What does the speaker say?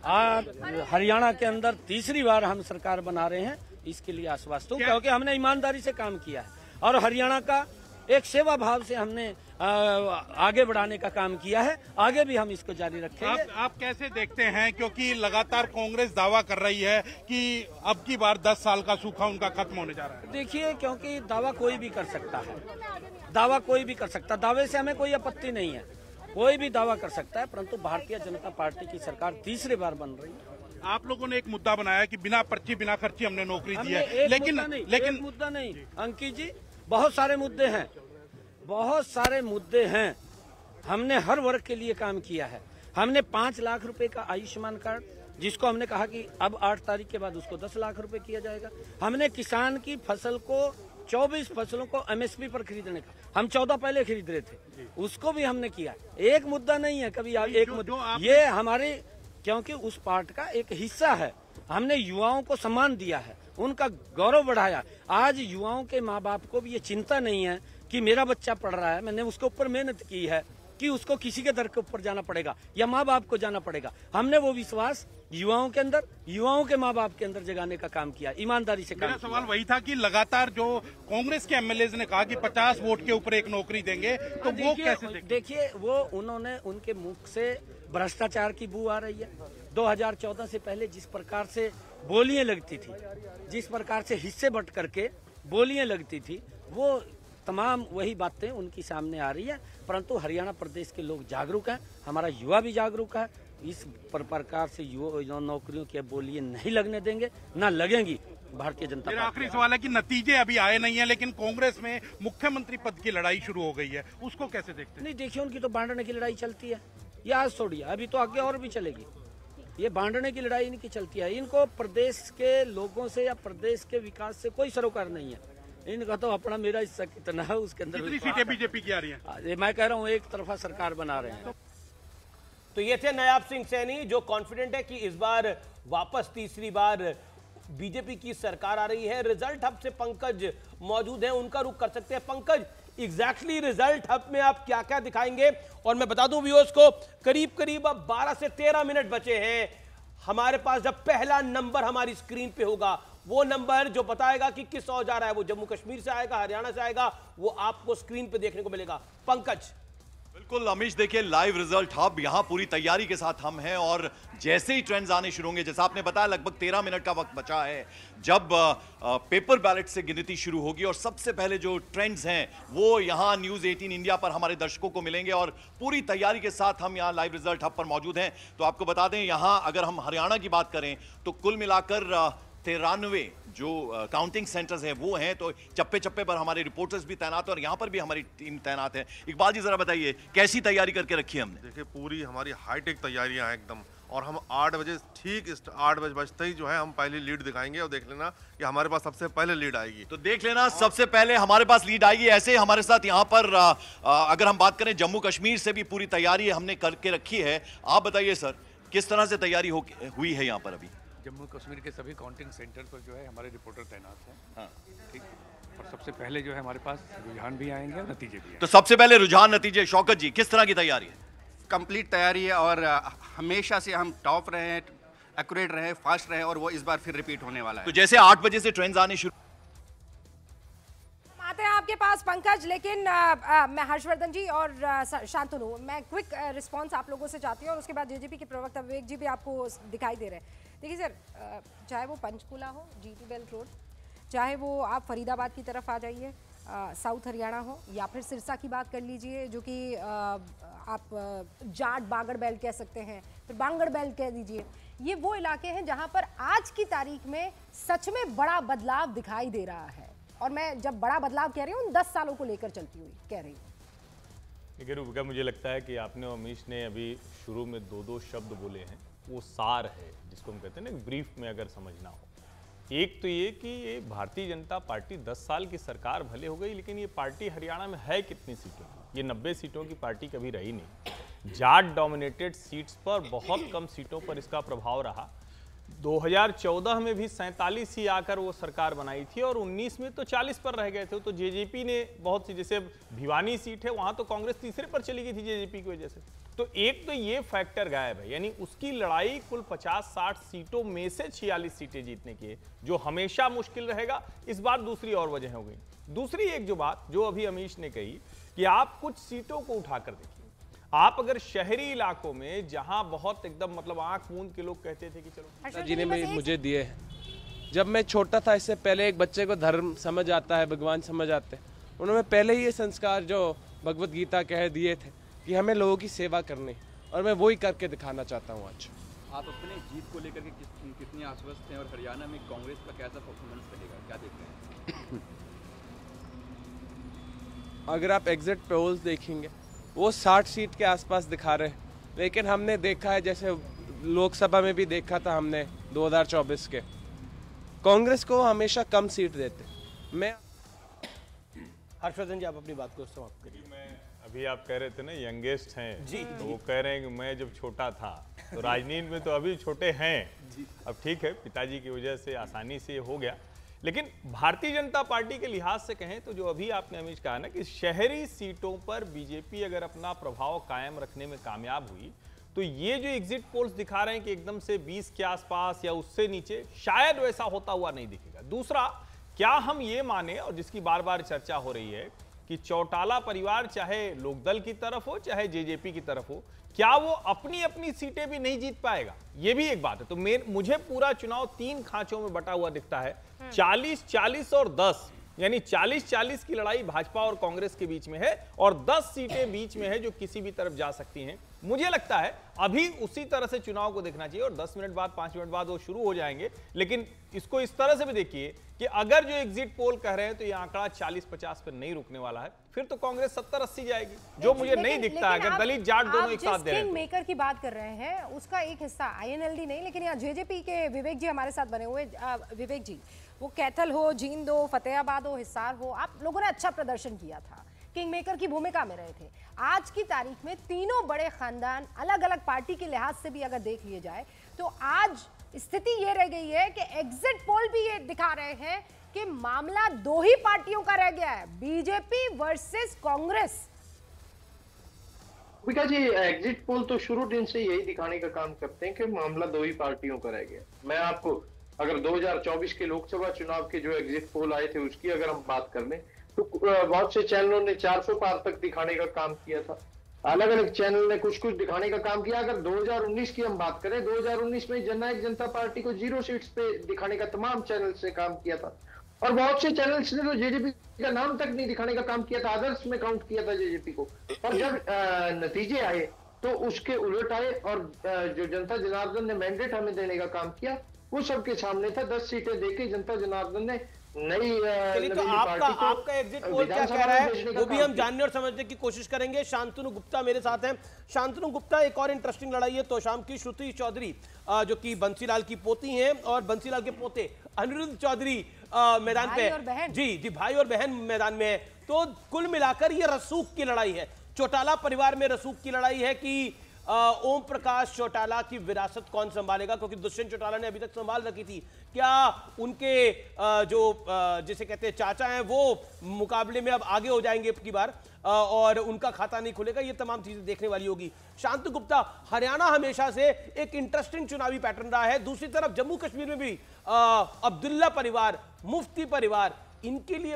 आज हरियाणा के अंदर तीसरी बार हम सरकार बना रहे हैं, इसके लिए आश्वस्त हूँ, क्योंकि हमने ईमानदारी से काम किया है और हरियाणा का एक सेवा भाव से हमने आगे बढ़ाने का काम किया है। आगे भी हम इसको जारी रखेंगे। आप कैसे देखते हैं, क्योंकि लगातार कांग्रेस दावा कर रही है कि अब की बार 10 साल का सूखा उनका खत्म होने जा रहा है? देखिए, क्योंकि दावा कोई भी कर सकता है, दावा कोई भी कर सकता है, दावे से हमें कोई आपत्ति नहीं है, कोई भी दावा कर सकता है, परंतु भारतीय जनता पार्टी की सरकार तीसरी बार बन रही है। आप लोगों ने एक मुद्दा बनाया कि बिना पर्ची बिना खर्ची हमने नौकरी दी है, लेकिन मुद्दा नहीं अंकित जी, बहुत सारे मुद्दे हैं, बहुत सारे मुद्दे हैं। हमने हर वर्ग के लिए काम किया है। हमने 5 लाख रुपए का आयुष्मान कार्ड, जिसको हमने कहा कि अब 8 तारीख के बाद उसको 10 लाख रुपए किया जाएगा। हमने किसान की फसल को 24 फसलों को एमएसपी पर खरीदने का, हम 14 पहले खरीद रहे थे, उसको भी हमने किया। एक मुद्दा नहीं है कभी एक मुद्दा, ये हमारे क्योंकि उस पार्ट का एक हिस्सा है। हमने युवाओं को सम्मान दिया है, उनका गौरव बढ़ाया। आज युवाओं के माँ बाप को भी ये चिंता नहीं है कि मेरा बच्चा पढ़ रहा है, मैंने उसके ऊपर मेहनत की है कि उसको किसी के दर के ऊपर जाना पड़ेगा या माँ बाप को जाना पड़ेगा। हमने वो विश्वास युवाओं के अंदर, युवाओं के माँ बाप के अंदर जगाने का काम किया, ईमानदारी से काम। मेरा सवाल वही था कि लगातार जो कांग्रेस के एमएलए ने कहा कि 50 वोट के ऊपर एक नौकरी देंगे, तो वो कैसे देखिए, वो उन्होंने, उनके मुख से भ्रष्टाचार की बू आ रही है। 2014 से पहले जिस प्रकार से बोलियां लगती थी, जिस प्रकार से हिस्से बट करके बोलियां लगती थी, वो तमाम वही बातें उनकी सामने आ रही है। परंतु हरियाणा प्रदेश के लोग जागरूक हैं, हमारा युवा भी जागरूक है। इस प्रकार से युवा नौकरियों की बोलियां नहीं लगने देंगे, ना लगेंगी भारतीय जनता पार्टी। आखिरी सवाल है कि नतीजे अभी आए नहीं है, लेकिन कांग्रेस में मुख्यमंत्री पद की लड़ाई शुरू हो गई है, उसको कैसे देखते हैं? नहीं, देखिए, उनकी तो बांटने की लड़ाई चलती है, ये आज छोड़िए, अभी तो आगे और भी चलेगी। ये बांटने की लड़ाई इनकी चलती है। इनको प्रदेश के लोगों से या प्रदेश के विकास से कोई सरोकार नहीं है। इनका तो अपना मेरा हिस्सा कितना है उसके अंदर। कितनी सीटें बीजेपी की आ रही हैं? मैं कह रहा हूँ एक तरफा सरकार बना रहे हैं। तो ये थे नायाब सिंह सैनी, जो कॉन्फिडेंट है कि इस बार वापस तीसरी बार बीजेपी की सरकार आ रही है। रिजल्ट हब से पंकज मौजूद हैं, उनका रुख कर सकते हैं। पंकज, एग्जैक्टली रिजल्ट हब में आप क्या क्या दिखाएंगे? और मैं बता दूं व्यूअर्स को, करीब करीब अब 12 से 13 मिनट बचे हैं हमारे पास। जब पहला नंबर हमारी स्क्रीन पे होगा, वो नंबर जो बताएगा कि किस ओर जा रहा है, वो जम्मू कश्मीर से आएगा, हरियाणा से आएगा, वो आपको स्क्रीन पे देखने को मिलेगा। पंकज। बिल्कुल अमीश, देखिए लाइव रिजल्ट हब यहाँ पूरी तैयारी के साथ हम हैं और जैसे ही ट्रेंड्स आने शुरू होंगे, जैसा आपने बताया लगभग 13 मिनट का वक्त बचा है जब पेपर बैलेट से गिनती शुरू होगी और सबसे पहले जो ट्रेंड्स हैं वो यहाँ न्यूज़ 18 इंडिया पर हमारे दर्शकों को मिलेंगे और पूरी तैयारी के साथ हम यहाँ लाइव रिजल्ट हब पर मौजूद हैं। तो आपको बता दें, यहाँ अगर हम हरियाणा की बात करें तो कुल मिलाकर 93 जो काउंटिंग सेंटर्स हैं वो हैं। तो चप्पे चप्पे पर हमारे रिपोर्टर्स भी तैनात हैं और यहाँ पर भी हमारी टीम तैनात है। इकबाल जी, जरा बताइए कैसी तैयारी करके रखी है हमने? देखिए, पूरी हमारी हाईटेक तैयारियां हैं एकदम, और हम 8 बजे ठीक 8 बजे बजते ही जो है हम पहली लीड दिखाएंगे और देख लेना कि हमारे पास सबसे पहले लीड आएगी। तो देख लेना सबसे पहले हमारे पास लीड आएगी। ऐसे हमारे साथ यहाँ पर अगर हम बात करें जम्मू कश्मीर से भी पूरी तैयारी हमने करके रखी है। आप बताइए सर, किस तरह से तैयारी हुई है यहाँ पर? अभी जम्मू कश्मीर के सभी काउंटिंग सेंटर पर जो है हमारे रिपोर्टर तैनात हैं। हाँ, ठीक। और सबसे पहले जो है हमारे पास रुझान भी आएंगे और नतीजे भी आएंगे। तो सबसे पहले रुझान, नतीजे। शौकत जी, किस तरह की तैयारी है? कंप्लीट तैयारी है और हमेशा से हम टॉप रहे हैं, एक्यूरेट रहे, फास्ट रहे और वो इस बार फिर रिपीट होने वाला है। तो जैसे 8 बजे से ट्रेंड्स आने शुरू आते हैं आपके पास पंकज, लेकिन मैं हर्षवर्धन जी और शांतनु, मैं क्विक रिस्पांस आप लोगों से चाहती हूँ और उसके बाद जेजेपी के प्रवक्ता विवेक जी भी आपको दिखाई दे रहे हैं। देखिए सर, चाहे वो पंचकुला हो, जीटी बेल्ट रोड, चाहे वो आप फरीदाबाद की तरफ आ जाइए, साउथ हरियाणा हो, या फिर सिरसा की बात कर लीजिए जो कि आप जाट बागड़ बेल्ट कह सकते हैं, फिर बांगड़ बेल्ट कह दीजिए। ये वो इलाके हैं जहां पर आज की तारीख में सच में बड़ा बदलाव दिखाई दे रहा है। और मैं जब बड़ा बदलाव कह रही हूँ 10 सालों को लेकर चलती हुई कह रही हूँ। देखिए रूबिका, मुझे लगता है कि आपने और अमीश ने अभी शुरू में 2 शब्द बोले हैं, वो सार है जिसको हम कहते हैं ना, ब्रीफ में अगर समझना हो। एक तो ये कि ये भारतीय जनता पार्टी 10 साल की सरकार भले हो गई, लेकिन ये पार्टी हरियाणा में है कितनी सीटों की? ये 90 सीटों की पार्टी कभी रही नहीं। जाट डोमिनेटेड सीट्स पर बहुत कम सीटों पर इसका प्रभाव रहा। 2014 में भी 47 ही आकर वो सरकार बनाई थी और 19 में तो 40 पर रह गए थे। तो जेजेपी ने बहुत सी, जैसे भिवानी सीट है वहां तो कांग्रेस तीसरे पर चली गई थी जेजेपी की वजह से। तो एक तो ये फैक्टर गायब है, यानी उसकी लड़ाई कुल 50-60 सीटों में से 46 सीटें जीतने की है, जो हमेशा मुश्किल रहेगा। इस बार दूसरी और वजह हो गई। दूसरी एक जो बात जो अभी अमीश ने कही कि आप कुछ सीटों को उठाकर देखिए, आप अगर शहरी इलाकों में जहां बहुत एकदम मतलब आंख मूंद के लोग कहते थे कि चलो जी ने मुझे दिए हैं, जब मैं छोटा था इससे पहले एक बच्चे को धर्म समझ आता है, भगवान समझ आते हैं, उन्होंने पहले ही ये संस्कार जो भगवत गीता कह दिए थे कि हमें लोगों की सेवा करनी, और मैं वही करके दिखाना चाहता हूँ आज। आप अपने जीत को लेकर के कितनी आश्वस्त हैं और हरियाणा में कांग्रेस का कैसा परफॉर्मेंस रहेगा, क्या देखते हैं? अगर आप एग्जिट पोल्स देखेंगे वो 60 सीट के आसपास दिखा रहे हैं, लेकिन हमने देखा है जैसे लोकसभा में भी देखा था हमने 2024 के, कांग्रेस को हमेशा कम सीट देते। मैं हर्षवर्धन जी आप अपनी बात को समाप्त करिए। अभी आप कह रहे थे ना यंगेस्ट हैं जी, तो वो कह रहे हैं कि मैं जब छोटा था तो राजनीति में तो अभी छोटे हैं। अब ठीक है, पिताजी की वजह से आसानी से हो गया, लेकिन भारतीय जनता पार्टी के लिहाज से कहें तो जो अभी आपने अमीश कहा ना कि शहरी सीटों पर बीजेपी अगर अपना प्रभाव कायम रखने में कामयाब हुई, तो ये जो एग्जिट पोल्स दिखा रहे हैं कि एकदम से 20 के आसपास या उससे नीचे, शायद वैसा होता हुआ नहीं दिखेगा। दूसरा, क्या हम ये माने, और जिसकी बार बार चर्चा हो रही है कि चौटाला परिवार चाहे लोकदल की तरफ हो चाहे जेजेपी की तरफ हो, क्या वो अपनी अपनी सीटें भी नहीं जीत पाएगा? ये भी एक बात है। तो मुझे पूरा चुनाव 3 खांचों में बटा हुआ दिखता है, 40-40 और 10, यानी 40-40 की लड़ाई भाजपा और कांग्रेस के बीच में है, और 10 सीटें बीच में है जो किसी भी तरफ जा सकती हैं। मुझे लगता है अभी उसी तरह से चुनाव को देखना चाहिए, और 10 मिनट बाद 5 मिनट बाद वो शुरू हो जाएंगे। लेकिन इसको इस तरह से भी देखिए कि अगर जो एग्जिट पोल कह रहे हैं तो ये आंकड़ा 40-50 पर नहीं रुकने वाला है, फिर तो कांग्रेस 70-80 जाएगी, जो मुझे नहीं दिखता है। अगर दलित जाट दोनों एक साथ दे रहे हैं, मेकर की बात कर रहे हैं उसका एक हिस्सा आईएनएलडी नहीं, लेकिन यहाँ जेजेपी के विवेक जी हमारे साथ बने हुए। विवेक जी, वो कैथल हो, जींद हो, फतेहाबाद हो, हिसार हो, आप लोगों ने अच्छा प्रदर्शन किया था, किंग मेकर की भूमिका में रहे थे। आज की तारीख में तीनों बड़े खानदान अलग अलग पार्टी के लिहाज से भी अगर देख लिए जाए तो आज स्थिति ये रह गई है कि एग्जिट पोल भी ये दिखा रहे हैं कि मामला 2 ही पार्टियों का रह गया है, बीजेपी वर्सेस कांग्रेस। विकास जी, एग्जिट पोल तो शुरू दिन से यही दिखाने का काम करते हैं कि मामला 2 ही पार्टियों का रह गया। मैं आपको अगर 2024 के लोकसभा चुनाव के जो एग्जिट पोल आए थे उसकी अगर हम बात कर लें तो बहुत से चैनलों ने 400 पार तक दिखाने का काम किया था, अलग अलग चैनल ने कुछ कुछ दिखाने का काम किया। अगर 2019 की हम बात करें, 2019 में जननायक जनता पार्टी को 0 सीट्स पे दिखाने का तमाम चैनल से काम किया था, और बहुत से चैनल्स ने तो जेजेपी का नाम तक नहीं दिखाने का काम किया था, आदर्श में काउंट किया था जेजेपी को। और जब नतीजे आए तो उसके उलट आए, और जो जनता जनार्दन ने मैंडेट हमें देने का काम किया वो सबके सामने था। 10 सीटें देके जनता जनार्दन ने नई तो आपका एग्जिट पोल क्या कह रहा है वो भी हम जानने और समझने की कोशिश करेंगे। शांतनु गुप्ता मेरे साथ हैं। शांतनु गुप्ता, एक और इंटरेस्टिंग लड़ाई है तोशाम की। श्रुति चौधरी जो कि बंसीलाल की पोती हैं, और बंसीलाल के पोते अनिरुद्ध चौधरी मैदान पे, जी भाई और बहन मैदान में है। तो कुल मिलाकर ये रसूख की लड़ाई है, चौटाला परिवार में रसूख की लड़ाई है कि ओम प्रकाश चौटाला की विरासत कौन संभालेगा, क्योंकि दुष्यंत चौटाला ने अभी तक संभाल रखी थी। क्या उनके जो जिसे कहते हैं चाचा हैं वो मुकाबले में अब आगे हो जाएंगे की बार, और उनका खाता नहीं खुलेगा? ये तमाम चीजें देखने वाली होगी। शांतनु गुप्ता, हरियाणा हमेशा से एक इंटरेस्टिंग चुनावी पैटर्न रहा है। दूसरी तरफ जम्मू कश्मीर में भी अब्दुल्ला परिवार, मुफ्ती परिवार, इनके लिए